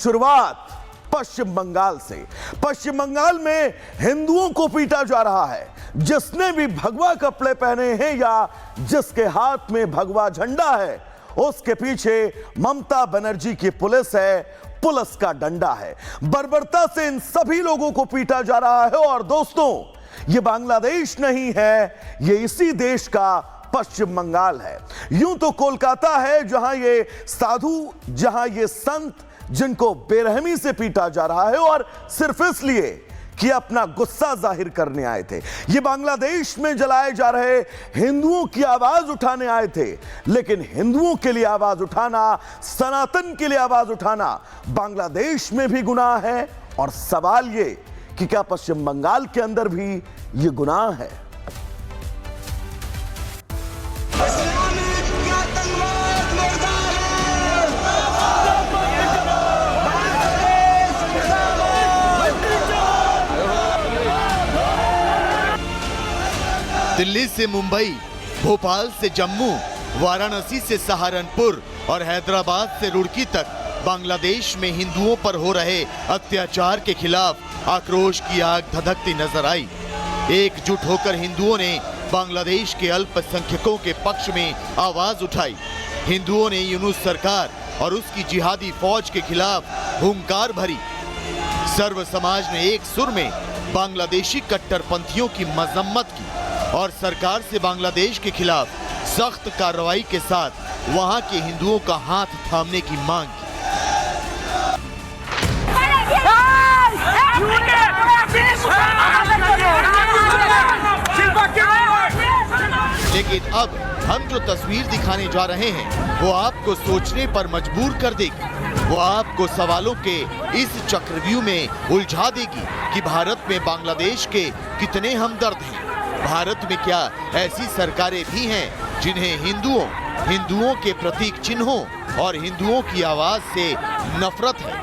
शुरुआत पश्चिम बंगाल से। पश्चिम बंगाल में हिंदुओं को पीटा जा रहा है। जिसने भी भगवा कपड़े पहने हैं या जिसके हाथ में भगवा झंडा है, उसके पीछे ममता बनर्जी की पुलिस है, पुलिस का डंडा है। बर्बरता से इन सभी लोगों को पीटा जा रहा है। और दोस्तों, ये बांग्लादेश नहीं है, ये इसी देश का पश्चिम बंगाल है। यूं तो कोलकाता है जहां ये साधु, जहां ये संत, जिनको बेरहमी से पीटा जा रहा है और सिर्फ इसलिए कि अपना गुस्सा जाहिर करने आए थे। ये बांग्लादेश में जलाए जा रहे हिंदुओं की आवाज उठाने आए थे। लेकिन हिंदुओं के लिए आवाज उठाना, सनातन के लिए आवाज उठाना बांग्लादेश में भी गुनाह है। और सवाल ये कि क्या पश्चिम बंगाल के अंदर भी ये गुनाह है? दिल्ली से मुंबई, भोपाल से जम्मू, वाराणसी से सहारनपुर और हैदराबाद से रुड़की तक बांग्लादेश में हिंदुओं पर हो रहे अत्याचार के खिलाफ आक्रोश की आग धधकती नजर आई। एकजुट होकर हिंदुओं ने बांग्लादेश के अल्पसंख्यकों के पक्ष में आवाज उठाई। हिंदुओं ने यूनुस सरकार और उसकी जिहादी फौज के खिलाफ हुंकार भरी। सर्व समाज ने एक सुर में बांग्लादेशी कट्टरपंथियों की मजम्मत की और सरकार से बांग्लादेश के खिलाफ सख्त कार्रवाई के साथ वहां के हिंदुओं का हाथ थामने की मांग की। लेकिन अब हम जो तस्वीर दिखाने जा रहे हैं वो आपको सोचने पर मजबूर कर देगी। वो आपको सवालों के इस चक्रव्यूह में उलझा देगी कि भारत में बांग्लादेश के कितने हमदर्द हैं। भारत में क्या ऐसी सरकारें भी हैं जिन्हें हिंदुओं के प्रतीक चिन्हों और हिंदुओं की आवाज से नफरत है?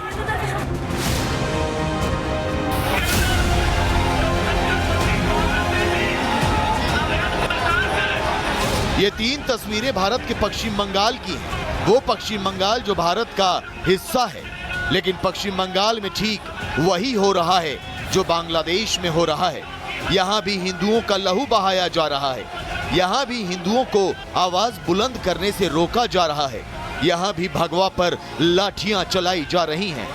ये तीन तस्वीरें भारत के पश्चिम बंगाल की हैं। वो पश्चिम बंगाल जो भारत का हिस्सा है, लेकिन पश्चिम बंगाल में ठीक वही हो रहा है जो बांग्लादेश में हो रहा है। यहाँ भी हिंदुओं का लहू बहाया जा रहा है। यहाँ भी हिंदुओं को आवाज बुलंद करने से रोका जा रहा है। यहाँ भी भगवा पर लाठियां चलाई जा रही हैं।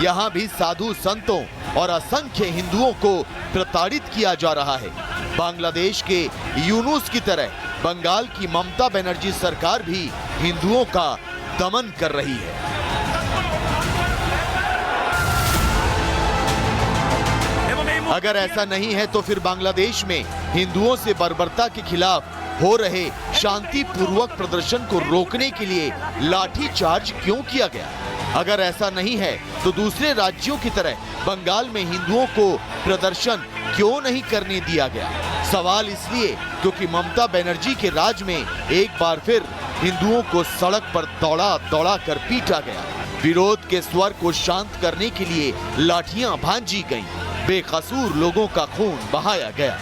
यहाँ भी साधु संतों और असंख्य हिंदुओं को प्रताड़ित किया जा रहा है। बांग्लादेश के यूनुस की तरह बंगाल की ममता बनर्जी सरकार भी हिंदुओं का दमन कर रही है। अगर ऐसा नहीं है तो फिर बांग्लादेश में हिंदुओं से बर्बरता के खिलाफ हो रहे शांतिपूर्वक प्रदर्शन को रोकने के लिए लाठी चार्ज क्यों किया गया? अगर ऐसा नहीं है तो दूसरे राज्यों की तरह बंगाल में हिंदुओं को प्रदर्शन क्यों नहीं करने दिया गया? सवाल इसलिए क्योंकि ममता बनर्जी के राज में एक बार फिर हिंदुओं को सड़क पर दौड़ा दौड़ा कर पीटा गया। विरोध के स्वर को शांत करने के लिए लाठियां भांजी गईं। बेकसूर लोगों का खून बहाया गया।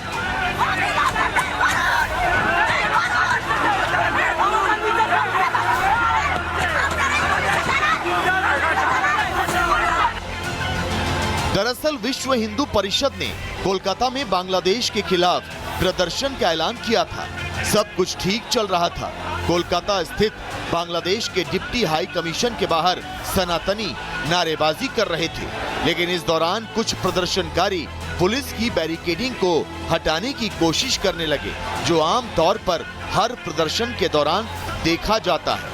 दरअसल विश्व हिंदू परिषद ने कोलकाता में बांग्लादेश के खिलाफ प्रदर्शन का ऐलान किया था। सब कुछ ठीक चल रहा था। कोलकाता स्थित बांग्लादेश के डिप्टी हाई कमीशन के बाहर सनातनी नारेबाजी कर रहे थे। लेकिन इस दौरान कुछ प्रदर्शनकारी पुलिस की बैरिकेडिंग को हटाने की कोशिश करने लगे, जो आम तौर पर हर प्रदर्शन के दौरान देखा जाता है।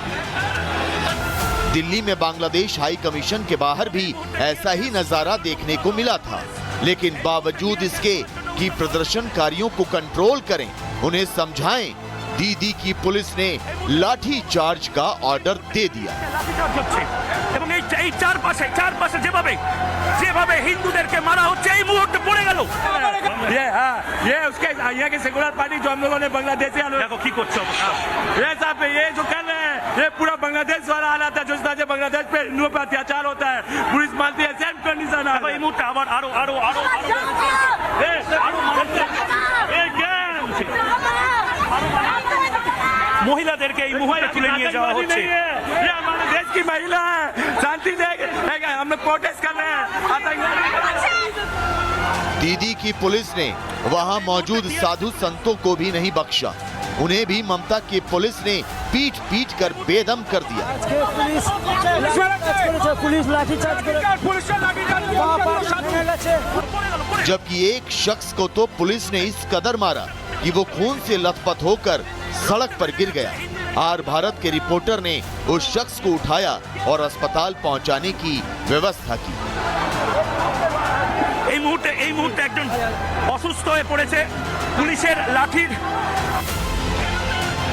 दिल्ली में बांग्लादेश हाई कमीशन के बाहर भी ऐसा ही नजारा देखने को मिला था। लेकिन बावजूद इसके कि प्रदर्शनकारियों को कंट्रोल करें, उन्हें समझाएं, दीदी की पुलिस ने लाठी चार्ज का ऑर्डर दे दिया। हिंदुদেরকে মারা হচ্ছে এই মুহূর্তে পড়ে গেল। ये उसके यहाँ के सेकुलर पार्टी जो हम लोगों ने बांग्लादेश से देखो की করছে ये साहब ये जो कर रहे हैं ये पूरा बांग्लादेश वाला हालत है। जो बांग्लादेश पे हिंदुओं पे अत्याचार होता है, पुलिस मानती है, सेम कंडीशन है। এই মুহূর্তে আবার আরো মহিলাদেরকে এই মুহূর্তে তুলে নিয়ে যাওয়া হচ্ছে ये हमारे देश की महिला है शांति देगा हम लोग प्रोटेस्ट कर रहे हैं आतंकवादी दीदी की पुलिस ने वहां मौजूद साधु संतों को भी नहीं बख्शा। उन्हें भी ममता की पुलिस ने पीट पीट कर बेदम कर दिया। जबकि एक शख्स को तो पुलिस ने इस कदर मारा कि वो खून से लथपथ होकर सड़क पर गिर गया। आर भारत के रिपोर्टर ने उस शख्स को उठाया और अस्पताल पहुंचाने की व्यवस्था की। এই মুহূর্তে একজন অসুস্থ হয়ে পড়েছে পুলিশের লাঠির।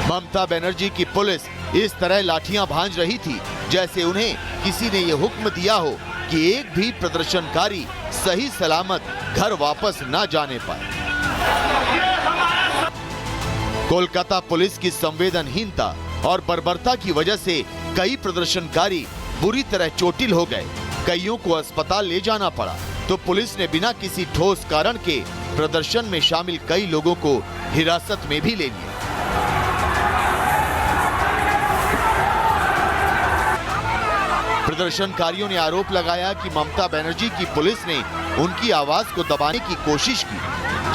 ममता बनर्जी की पुलिस इस तरह लाठियां भांज रही थी जैसे उन्हें किसी ने ये हुक्म दिया हो कि एक भी प्रदर्शनकारी सही सलामत घर वापस न जाने पाए। कोलकाता पुलिस की संवेदनहीनता और बर्बरता की वजह से कई प्रदर्शनकारी बुरी तरह चोटिल हो गए। कईयों को अस्पताल ले जाना पड़ा तो पुलिस ने बिना किसी ठोस कारण के प्रदर्शन में शामिल कई लोगों को हिरासत में भी ले लिया। प्रदर्शनकारियों ने आरोप लगाया कि ममता बनर्जी की पुलिस ने उनकी आवाज को दबाने की कोशिश की।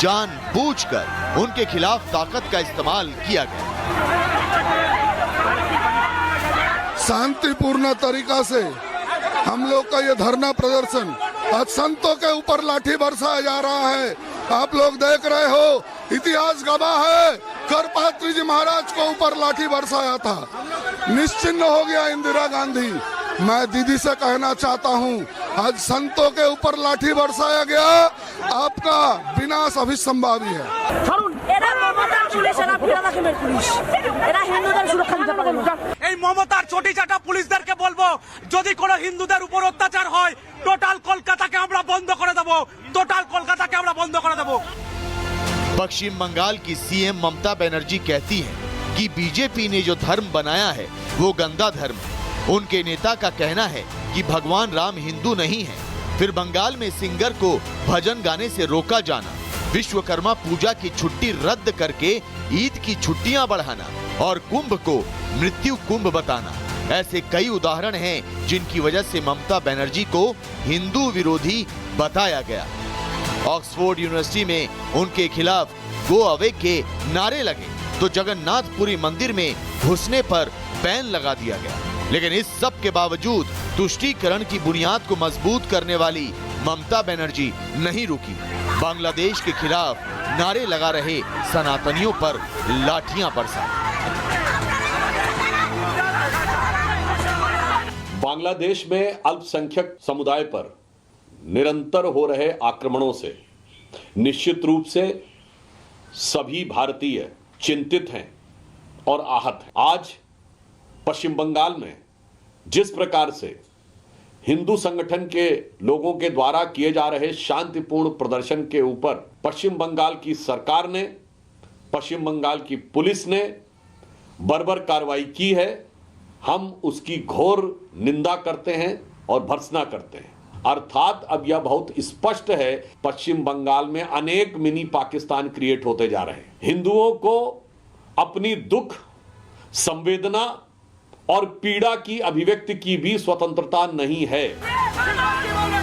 जानबूझकर उनके खिलाफ ताकत का इस्तेमाल किया गया। शांतिपूर्ण तरीका से हम लोग का ये धरना प्रदर्शन आज संतों के ऊपर लाठी बरसाया जा रहा है। आप लोग देख रहे हो, इतिहास गवाह है, करपात्री जी महाराज को ऊपर लाठी बरसाया था, निश्चिन्ह हो गया इंदिरा गांधी। मैं दीदी से कहना चाहता हूं, आज संतों के ऊपर लाठी बरसाया गया, आपका विनाश अभिसंभावी है। এই মমতার চটি চাটা পুলিশদেরকে বলবো যদি কোনো হিন্দুদের উপর অত্যাচার হয় টোটাল কলকাতাকে আমরা বন্ধ করে দেব, টোটাল কলকাতাকে আমরা বন্ধ করে দেব। पश्चिम बंगाल की सीएम ममता बनर्जी कहती हैं कि बीजेपी ने जो धर्म बनाया है वो गंदा धर्म है। उनके नेता का कहना है कि भगवान राम हिंदू नहीं है। फिर बंगाल में सिंगर को भजन गाने से रोका जाना, विश्वकर्मा पूजा की छुट्टी रद्द करके ईद की छुट्टियां बढ़ाना और कुंभ को मृत्यु कुंभ बताना, ऐसे कई उदाहरण हैं जिनकी वजह से ममता बनर्जी को हिंदू विरोधी बताया गया। ऑक्सफोर्ड यूनिवर्सिटी में उनके खिलाफ गो अवे के नारे लगे तो जगन्नाथपुरी मंदिर में घुसने पर बैन लगा दिया गया। लेकिन इस सब के बावजूद तुष्टीकरण की बुनियाद को मजबूत करने वाली ममता बनर्जी नहीं रुकी। बांग्लादेश के खिलाफ नारे लगा रहे सनातनियों पर लाठियां बरसाई। बांग्लादेश में अल्पसंख्यक समुदाय पर निरंतर हो रहे आक्रमणों से निश्चित रूप से सभी भारतीय चिंतित हैं और आहत हैं। आज पश्चिम बंगाल में जिस प्रकार से हिंदू संगठन के लोगों के द्वारा किए जा रहे शांतिपूर्ण प्रदर्शन के ऊपर पश्चिम बंगाल की सरकार ने, पश्चिम बंगाल की पुलिस ने बर्बर कार्रवाई की है, हम उसकी घोर निंदा करते हैं और भर्त्सना करते हैं। अर्थात अब यह बहुत स्पष्ट है, पश्चिम बंगाल में अनेक मिनी पाकिस्तान क्रिएट होते जा रहे हैं। हिंदुओं को अपनी दुख, संवेदना और पीड़ा की अभिव्यक्ति की भी स्वतंत्रता नहीं है।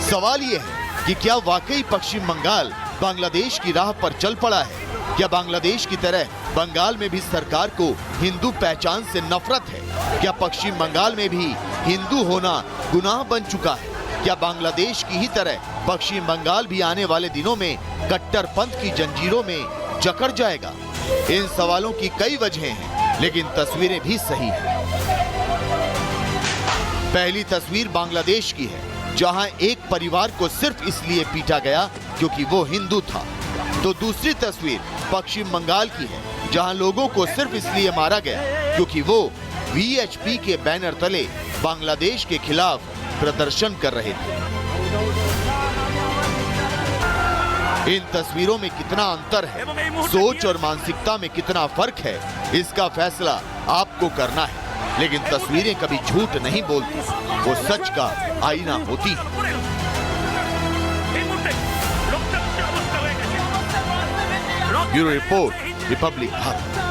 सवाल ये है कि क्या वाकई पश्चिम बंगाल बांग्लादेश की राह पर चल पड़ा है? क्या बांग्लादेश की तरह बंगाल में भी सरकार को हिंदू पहचान से नफरत है? क्या पश्चिम बंगाल में भी हिंदू होना गुनाह बन चुका है? क्या बांग्लादेश की ही तरह पश्चिम बंगाल भी आने वाले दिनों में कट्टरपंथ की जंजीरों में जकड़ जाएगा? इन सवालों की कई वजहें हैं, लेकिन तस्वीरें भी सही हैं। पहली तस्वीर बांग्लादेश की है, जहां एक परिवार को सिर्फ इसलिए पीटा गया क्योंकि वो हिंदू था। तो दूसरी तस्वीर पश्चिम बंगाल की है, जहां लोगों को सिर्फ इसलिए मारा गया क्योंकि वो वीएचपी के बैनर तले बांग्लादेश के खिलाफ प्रदर्शन कर रहे थे। इन तस्वीरों में कितना अंतर है, सोच और मानसिकता में कितना फर्क है, इसका फैसला आपको करना है। लेकिन तस्वीरें कभी झूठ नहीं बोलती, वो सच का आईना होती है। Bureau report, Republic Bharat.